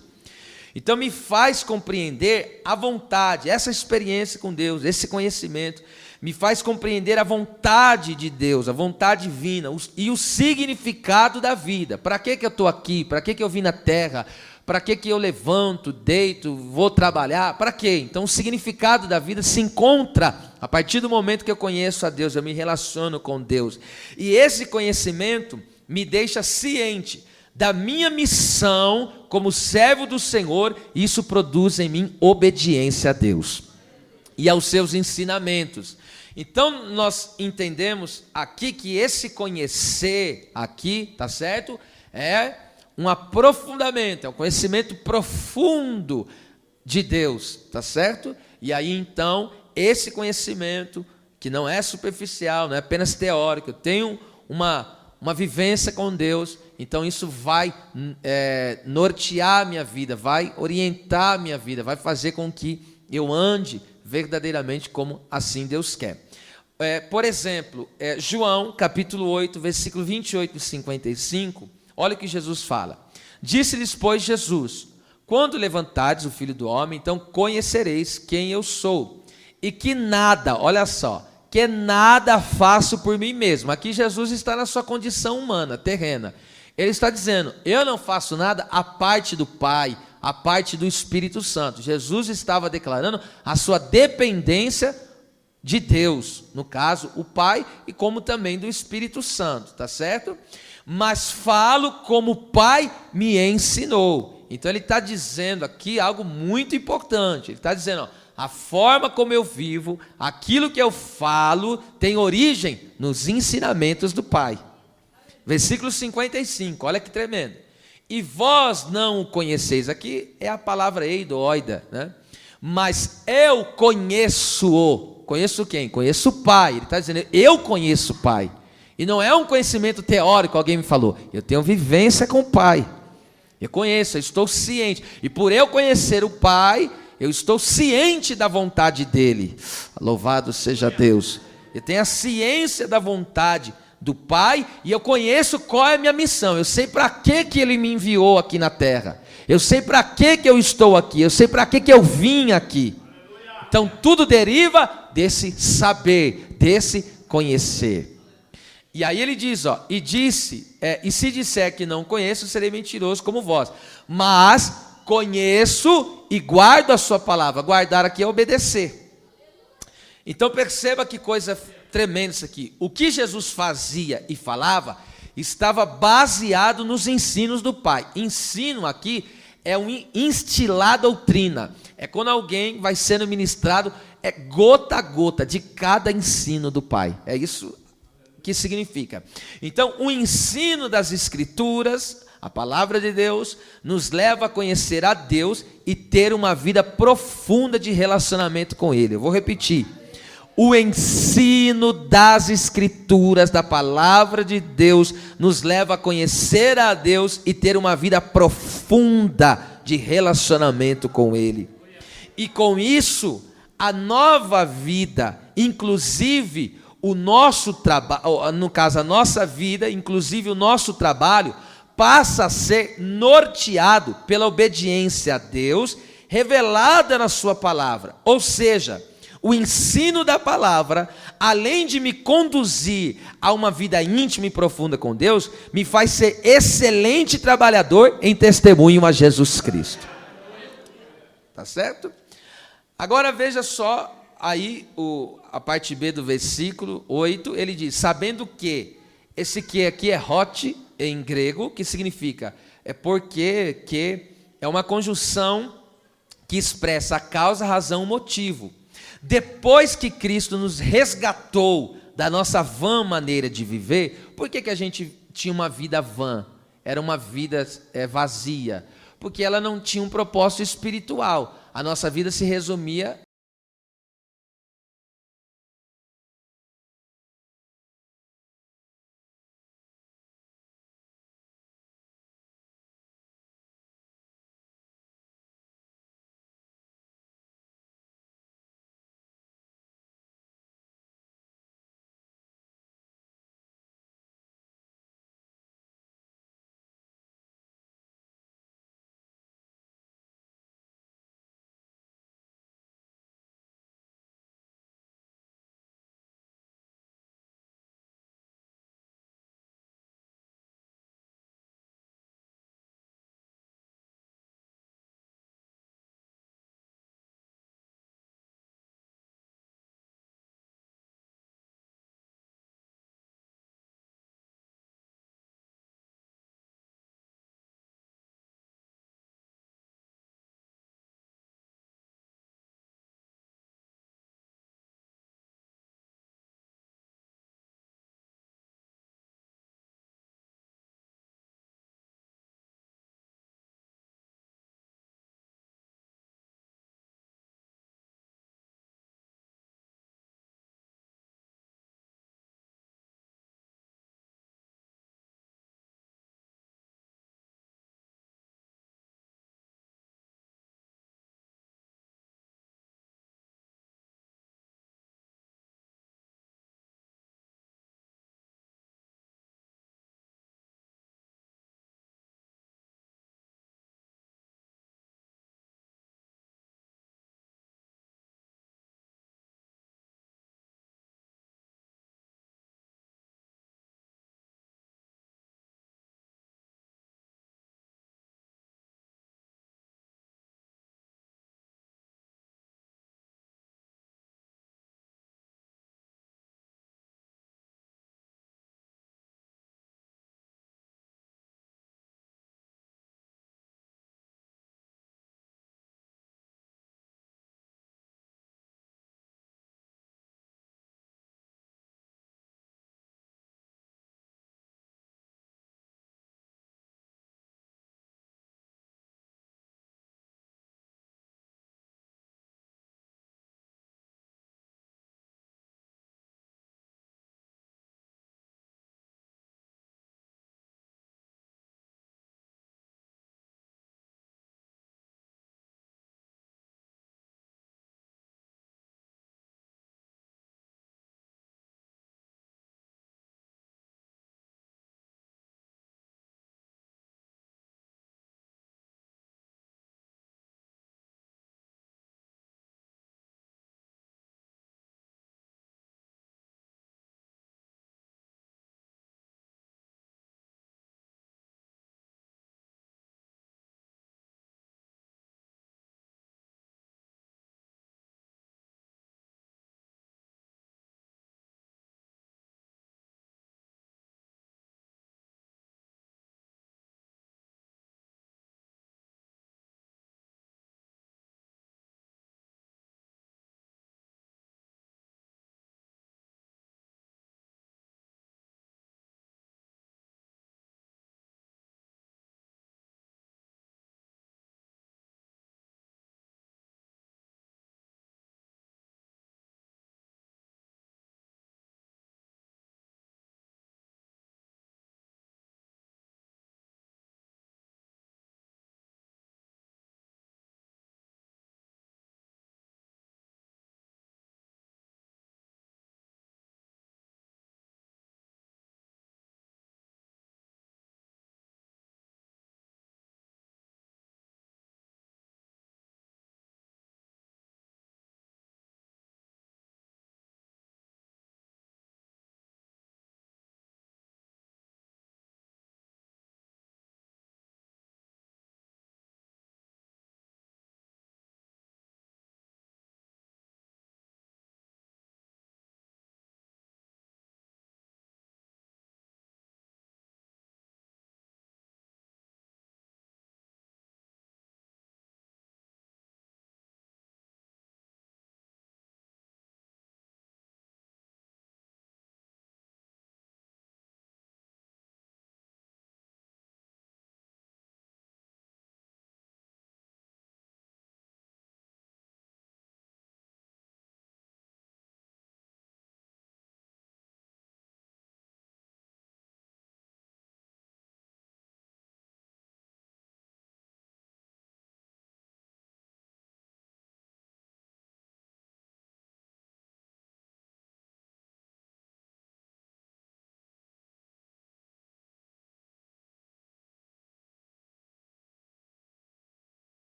Então me faz compreender a vontade, essa experiência com Deus, esse conhecimento, me faz compreender a vontade de Deus, a vontade divina e o significado da vida. Para que eu estou aqui? Para que eu vim na terra? Para que eu levanto, deito, vou trabalhar? Para quê? Então o significado da vida se encontra a partir do momento que eu conheço a Deus, eu me relaciono com Deus. E esse conhecimento me deixa ciente da minha missão como servo do Senhor, e isso produz em mim obediência a Deus e aos seus ensinamentos. Então nós entendemos aqui que esse conhecer aqui, tá certo? É um aprofundamento, é um conhecimento profundo de Deus, tá certo? E aí então, esse conhecimento, que não é superficial, não é apenas teórico, eu tenho uma vivência com Deus, então isso vai nortear a minha vida, vai orientar a minha vida, vai fazer com que eu ande verdadeiramente como assim Deus quer. Por exemplo, João capítulo 8, versículo 28 e 55, olha o que Jesus fala: disse-lhes, pois, Jesus: quando levantares o Filho do Homem, então conhecereis quem eu sou, e que nada, olha só, que nada faço por mim mesmo. Aqui Jesus está na sua condição humana, terrena. Ele está dizendo: eu não faço nada à parte do Pai, à parte do Espírito Santo. Jesus estava declarando a sua dependência de Deus, no caso o Pai, e como também do Espírito Santo, tá certo? Mas falo como o Pai me ensinou. Então ele está dizendo aqui algo muito importante. Ele está dizendo, ó, a forma como eu vivo, aquilo que eu falo, tem origem nos ensinamentos do Pai. Versículo 55, olha que tremendo. E vós não o conheceis, aqui é a palavra eidoida, né? Mas eu conheço-o. Conheço quem? Conheço o Pai. Ele está dizendo, eu conheço o Pai. E não é um conhecimento teórico, alguém me falou. Eu tenho vivência com o Pai. Eu conheço, eu estou ciente. E por eu conhecer o Pai, eu estou ciente da vontade dEle. Louvado seja Deus. Eu tenho a ciência da vontade do Pai e eu conheço qual é a minha missão. Eu sei para que Ele me enviou aqui na terra. Eu sei para que eu estou aqui. Eu sei para que eu vim aqui. Então tudo deriva desse saber, desse conhecer. E aí ele diz, ó, e disse, e se disser que não conheço, serei mentiroso como vós. Mas conheço e guardo a sua palavra. Guardar aqui é obedecer. Então perceba que coisa tremenda isso aqui. O que Jesus fazia e falava estava baseado nos ensinos do Pai. Ensino aqui é um instilar doutrina. É quando alguém vai sendo ministrado, gota a gota de cada ensino do Pai. É isso que significa. Então, o ensino das Escrituras, a palavra de Deus, nos leva a conhecer a Deus e ter uma vida profunda de relacionamento com Ele. Eu vou repetir. O ensino das Escrituras, da palavra de Deus, nos leva a conhecer a Deus e ter uma vida profunda de relacionamento com Ele. E com isso, a nova vida, inclusive o nosso trabalho, no caso a nossa vida, inclusive o nosso trabalho, passa a ser norteado pela obediência a Deus, revelada na sua palavra. Ou seja, o ensino da palavra, além de me conduzir a uma vida íntima e profunda com Deus, me faz ser excelente trabalhador em testemunho a Jesus Cristo. Tá certo? Agora veja só aí a parte B do versículo 8, ele diz, sabendo que, esse que aqui é hot em grego, que significa, é porque, que é uma conjunção que expressa a causa, razão, motivo. Depois que Cristo nos resgatou da nossa vã maneira de viver, por que a gente tinha uma vida vã? Era uma vida vazia, porque ela não tinha um propósito espiritual. A nossa vida se resumia